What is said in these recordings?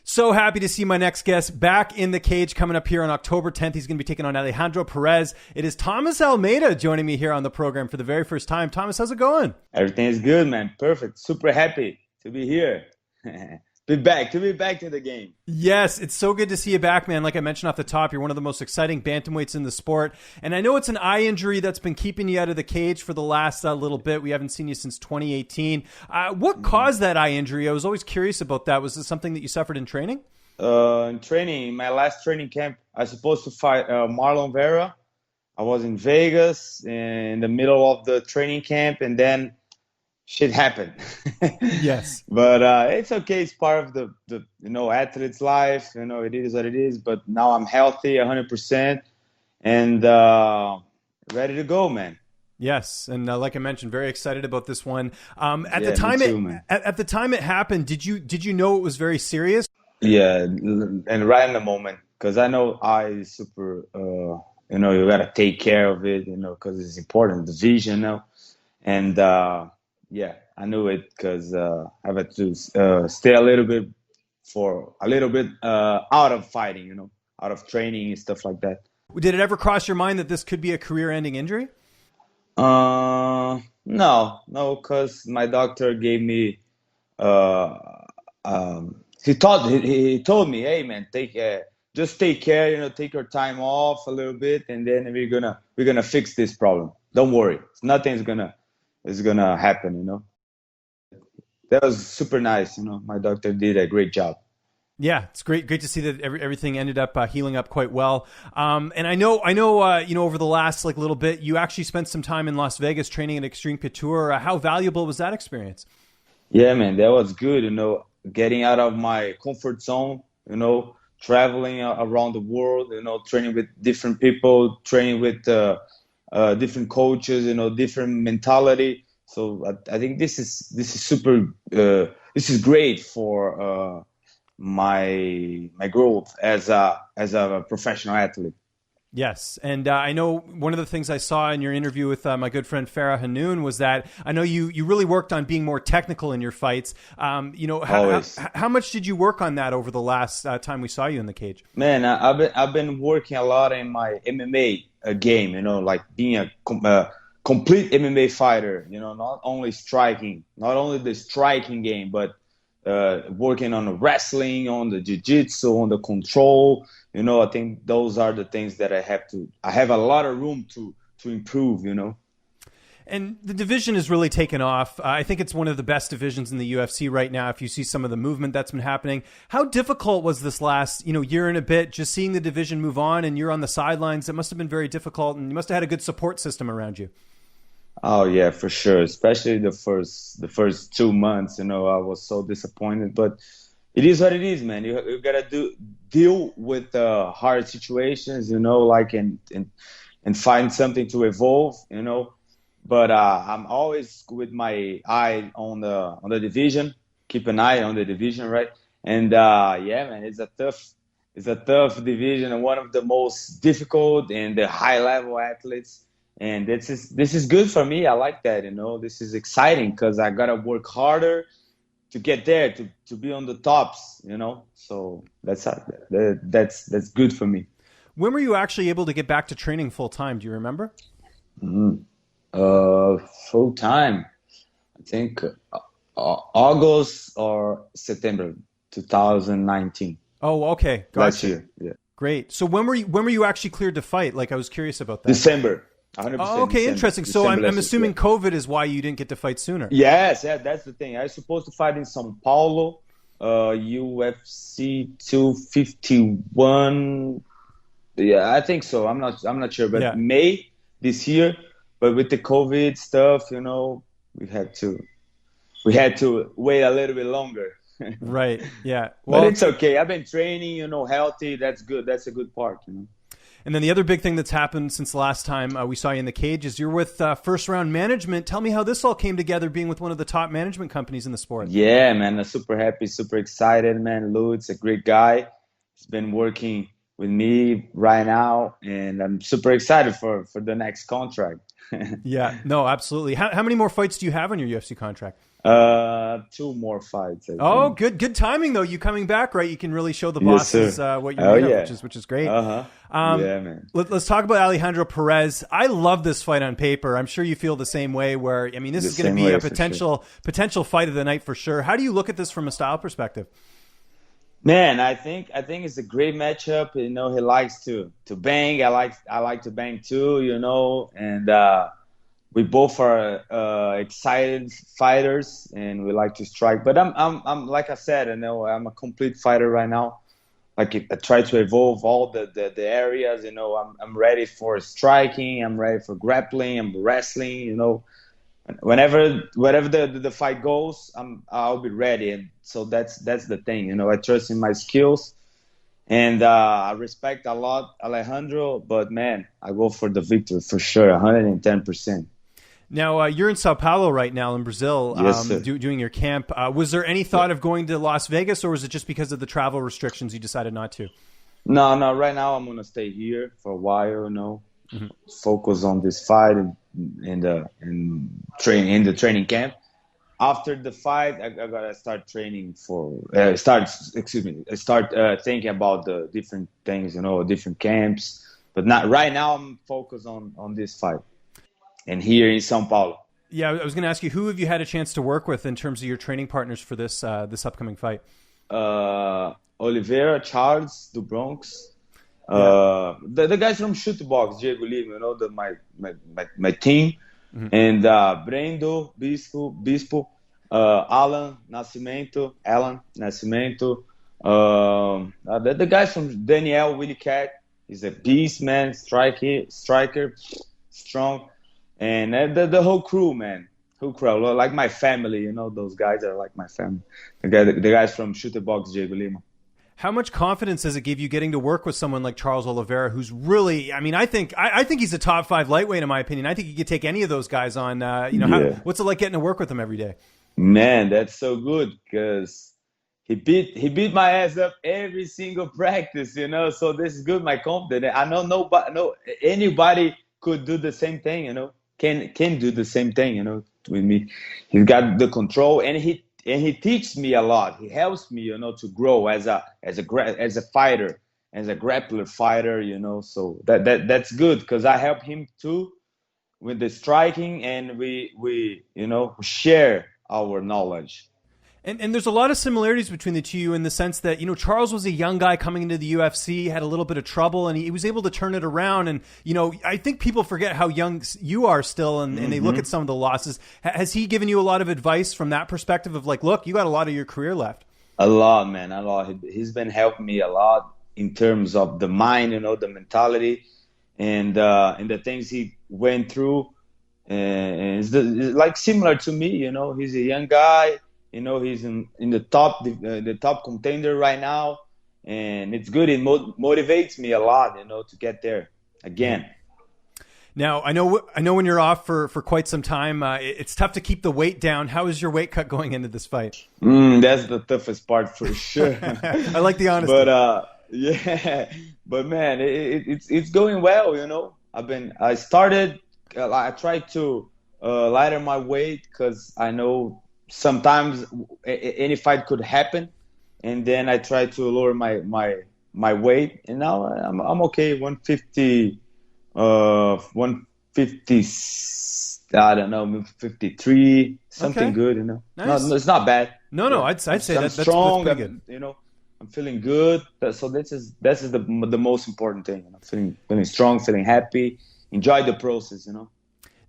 So happy to see my next guest back in the cage coming up here on October 10th. He's going to be taking on Alejandro Perez. It is Thomas Almeida joining me here on the program for the very first time. Thomas, how's it going? Everything is good, man. Perfect. Super happy to be here. To be back to the game. Yes, it's so good to see you back, man. Like I mentioned off the top, you're one of the most exciting bantamweights in the sport. And I know it's an eye injury that's been keeping you out of the cage for the last little bit. We haven't seen you since 2018. What caused that eye injury? I was always curious about that. Was it something that you suffered in training? In training, my last training camp, I was supposed to fight Marlon Vera. I was in Vegas in the middle of the training camp, and then shit happened. Yes. But it's okay. It's part of the athlete's life. It is what it is. But now I'm healthy, 100%, and ready to go, man. Yes, and like I mentioned, very excited about this one. At the time it happened, did you know it was very serious? Yeah, and right in the moment, because I know eye is super. You gotta take care of it. Because it's important, the vision. And yeah, I knew it because I had to stay a little bit out of fighting, out of training and stuff like that. Did it ever cross your mind that this could be a career-ending injury? No, because my doctor gave me. He told me, hey man, just take care, take your time off a little bit, and then we're gonna fix this problem. Don't worry, nothing's gonna happen. That was super nice. My doctor did a great job. Yeah, it's great to see that everything ended up healing up quite well. And I know, over the last little bit, you actually spent some time in Las Vegas training at Extreme Couture. How valuable was that experience? Yeah, man, that was good. Getting out of my comfort zone. Traveling around the world. Training with different people, training with different coaches. Different mentality. So I think this is super. This is great for my growth as a professional athlete. Yes, and I know one of the things I saw in your interview with my good friend Farah Hanoun was that I know you really worked on being more technical in your fights. How much did you work on that over the last time we saw you in the cage? Man, I've been working a lot in my MMA game. Like being a complete MMA fighter, not only the striking game, but working on the wrestling, on the jiu-jitsu, on the control. I think those are the things that I have a lot of room to improve, And the division has really taken off. I think it's one of the best divisions in the UFC right now. If you see some of the movement that's been happening, how difficult was this last, year and a bit, just seeing the division move on and you're on the sidelines? It must have been very difficult, and you must have had a good support system around you. Oh yeah, for sure. Especially the first 2 months, I was so disappointed. But it is what it is, man. You gotta deal with hard situations, and find something to evolve, But I'm always with my eye on the division. Keep an eye on the division, right? And yeah, man, it's a tough division and one of the most difficult and the high level athletes. And this is good for me. I like that, This is exciting because I gotta work harder to get there, to be on the tops, So that's good for me. When were you actually able to get back to training full time? Do you remember? Full time, I think August or September 2019. Oh, okay, gotcha. Last year, yeah. Great. So when were you actually cleared to fight? I was curious about that. December. 100%. Oh, okay, December. interesting. So I'm assuming COVID is why you didn't get to fight sooner. Yes, yeah, that's the thing. I was supposed to fight in São Paulo, UFC 251. Yeah, I think so. I'm not sure, but May this year. But with the COVID stuff, we had to wait a little bit longer. Right. Yeah. Well, but it's okay. I've been training, healthy. That's good. That's a good part, And then the other big thing that's happened since the last time we saw you in the cage is you're with First Round Management. Tell me how this all came together, being with one of the top management companies in the sport. Yeah, man. I'm super happy, super excited, man. Lou's a great guy. He's been working with me right now, and I'm super excited for the next contract. Yeah, no, absolutely. How many more fights do you have on your UFC contract? Two more fights. I Oh, think. good timing though. You coming back, right? You can really show the Yes, bosses sir. what you're Oh made yeah. of, which is great. Yeah, man. Let's talk about Alejandro Perez. I love this fight on paper. I'm sure you feel the same way. Where I mean, this The is going to same be way, a for potential fight of the night for sure. How do you look at this from a style perspective? Man, I think it's a great matchup. You know, he likes to bang. I like to bang too. You know, and we both are excited fighters, and we like to strike. But I'm like I said, I know I'm a complete fighter right now. Like I try to evolve all the areas. You know, I'm ready for striking. I'm ready for grappling. I'm wrestling. You know, wherever the fight goes, I'll be ready. And so that's the thing. You know, I trust in my skills, and I respect a lot Alejandro. But man, I go for the victory for sure, 110%. Now, you're in Sao Paulo right now in Brazil, Yes, sir. doing your camp. Was there any thought of going to Las Vegas, or was it just because of the travel restrictions you decided not to? No, no. Right now, I'm gonna stay here for a while. You know, focus on this fight and train in the training camp. After the fight, I gotta start training for start thinking about the different things. You know, different camps. But not right now. I'm focused on this fight and here in São Paulo. Yeah, I was going to ask you, who have you had a chance to work with in terms of your training partners for this this upcoming fight? Oliveira, Charles, do Bronx. The guys from Shoot Box, Diego Lima, you know, my team, and Brendo, Bispo, Alan Nascimento, the guys from Daniel Willie Cat. He's a beast, man, striker, strong, and the whole crew, man. Who crew, like my family, you know, those guys are like my family. The guys from Shoot Box, Diego Lima. How much confidence does it give you getting to work with someone like Charles Oliveira, who's really, I mean, I think he's a top 5 lightweight in my opinion. I think you could take any of those guys on. What's it like getting to work with him every day? Man, that's so good because he beat my ass up every single practice, you know. So this is good, my confidence. I know anybody could do the same thing, you know. Can do the same thing, you know, with me. He's got the control, and he teaches me a lot. He helps me, you know, to grow as a fighter, as a grappler fighter, you know. So that's good because I help him too with the striking, and we you know, share our knowledge. And there's a lot of similarities between the two in the sense that, you know, Charles was a young guy coming into the UFC, had a little bit of trouble, and he was able to turn it around. And, you know, I think people forget how young you are still, and they look at some of the losses. Has he given you a lot of advice from that perspective of like, look, you got a lot of your career left? A lot, man, a lot. He's been helping me a lot in terms of the mind, you know, the mentality, and the things he went through. And it's like similar to me, you know. He's a young guy. You know, he's in the top contender right now, and it's good. It motivates me a lot, you know, to get there again. Now, I know when you're off for quite some time, it's tough to keep the weight down. How is your weight cut going into this fight? That's the toughest part for sure. I like the honesty. But yeah, but man, it's going well, you know. I tried to lighten my weight because I know sometimes any fight could happen, and then I try to lower my weight, and now I'm okay. 150, 150. I don't know, 53, something Okay. good, you know. Nice. No, it's not bad. No, I'd say I'm that's strong. pretty good. You know, I'm feeling good. So this is the most important thing. I'm feeling strong, feeling happy. Enjoy the process, you know.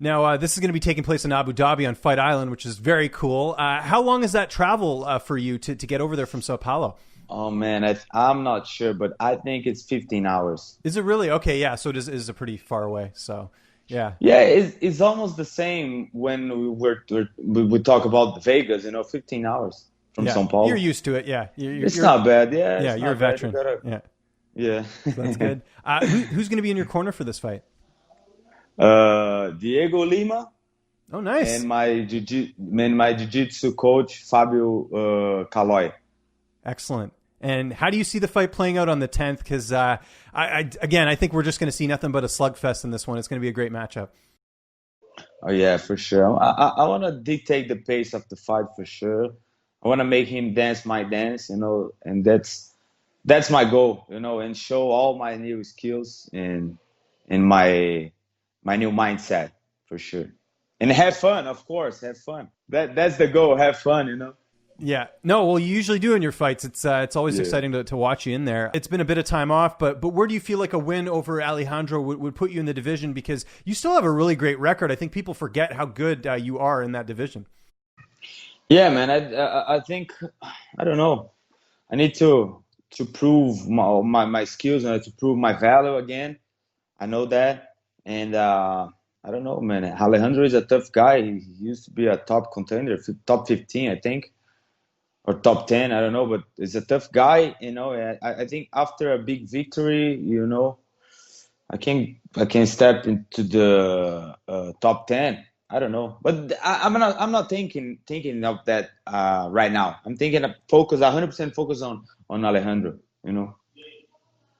Now, this is going to be taking place in Abu Dhabi on Fight Island, which is very cool. How long is that travel for you to get over there from Sao Paulo? Oh, man, I'm not sure, but I think it's 15 hours. Is it really? Okay, yeah, so it is a pretty far away, so yeah. Yeah, it's almost the same when we talk about Vegas, you know, 15 hours from São Paulo. You're used to it, yeah. It's not bad, yeah. Yeah, you're a veteran. Yeah. That's good. Who's going to be in your corner for this fight? Diego Lima. Oh, nice. And my jiu-jitsu coach, Fabio Caloi. Excellent. And how do you see the fight playing out on the 10th? Because, I think we're just going to see nothing but a slugfest in this one. It's going to be a great matchup. Oh yeah, for sure. I want to dictate the pace of the fight for sure. I want to make him dance my dance, and that's my goal, and show all my new skills and my new mindset for sure. And have fun, of course, have fun. That's the goal, have fun. Yeah. No, well, you usually do in your fights. It's always Yeah. exciting to watch you in there. It's been a bit of time off, but where do you feel like a win over Alejandro would put you in the division? Because you still have a really great record. I think people forget how good you are in that division. Yeah, man. I think I don't know. I need to prove my skills and to prove my value again. I know that, and I don't know, man. Alejandro is a tough guy. He used to be a top contender, top 15, I think, or top 10. I don't know, but he's a tough guy. And I think after a big victory, I can step into the top 10. I don't know, but I'm not thinking of that right now. I'm thinking of 100% focus on Alejandro,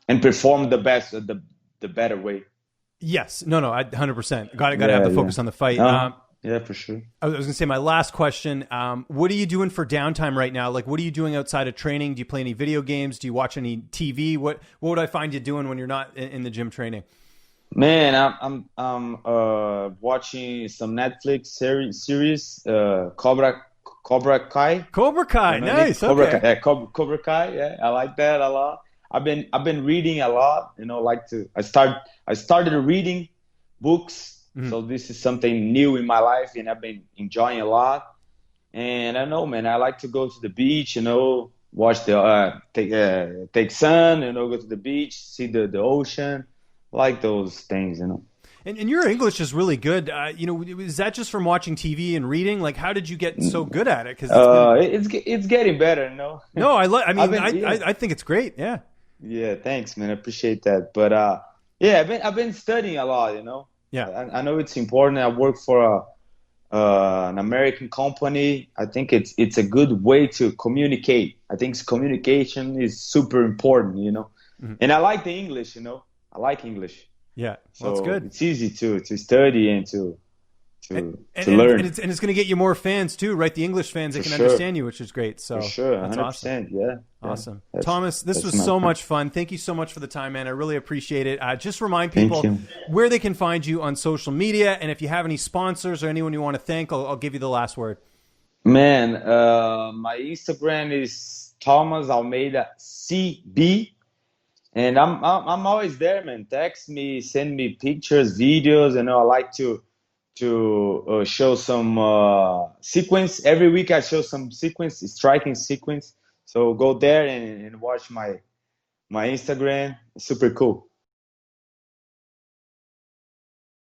and perform the best, the better way. Yes. No, I 100%. Got to have the focus on the fight. Yeah, for sure. I was going to say my last question. What are you doing for downtime right now? Like, what are you doing outside of training? Do you play any video games? Do you watch any TV? What would I find you doing when you're not in the gym training? Man, I'm watching some Netflix series, Cobra Kai. Cobra Kai, nice. Cobra Okay. Kai, yeah, Cobra Kai. Yeah, I like that a lot. I've been reading a lot. I started reading books, so this is something new in my life, and I've been enjoying a lot. And I don't know, man. I like to go to the beach, watch the take sun, go to the beach, see the ocean. Like those things. And your English is really good. Is that just from watching TV and reading? Like, how did you get so good at it? Because it's getting better. No, I think it's great. Yeah. Yeah, thanks, man. I appreciate that. But yeah, I've been studying a lot. Yeah. I know it's important. I work for an American company. I think it's a good way to communicate. I think communication is super important. And I like the English. I like English. Yeah, So that's good. It's easy to study and to learn. And it's going to get you more fans too, right? The English fans, they For can sure. understand you, which is great. So For sure, that's 100%. awesome. Yeah. Awesome. That's- Thomas, this that's was my so point. much fun. Thank you so much for the time, man. I really appreciate it. Just remind Thank people you. where they can find you on social media. And if you have any sponsors or anyone you want to thank, I'll give you the last word. Man, my Instagram is Thomas Almeida CB. And I'm always there, man. Text me, send me pictures, videos. I like to show some sequence every week. I show some striking sequence. So go there and watch my Instagram. It's super cool.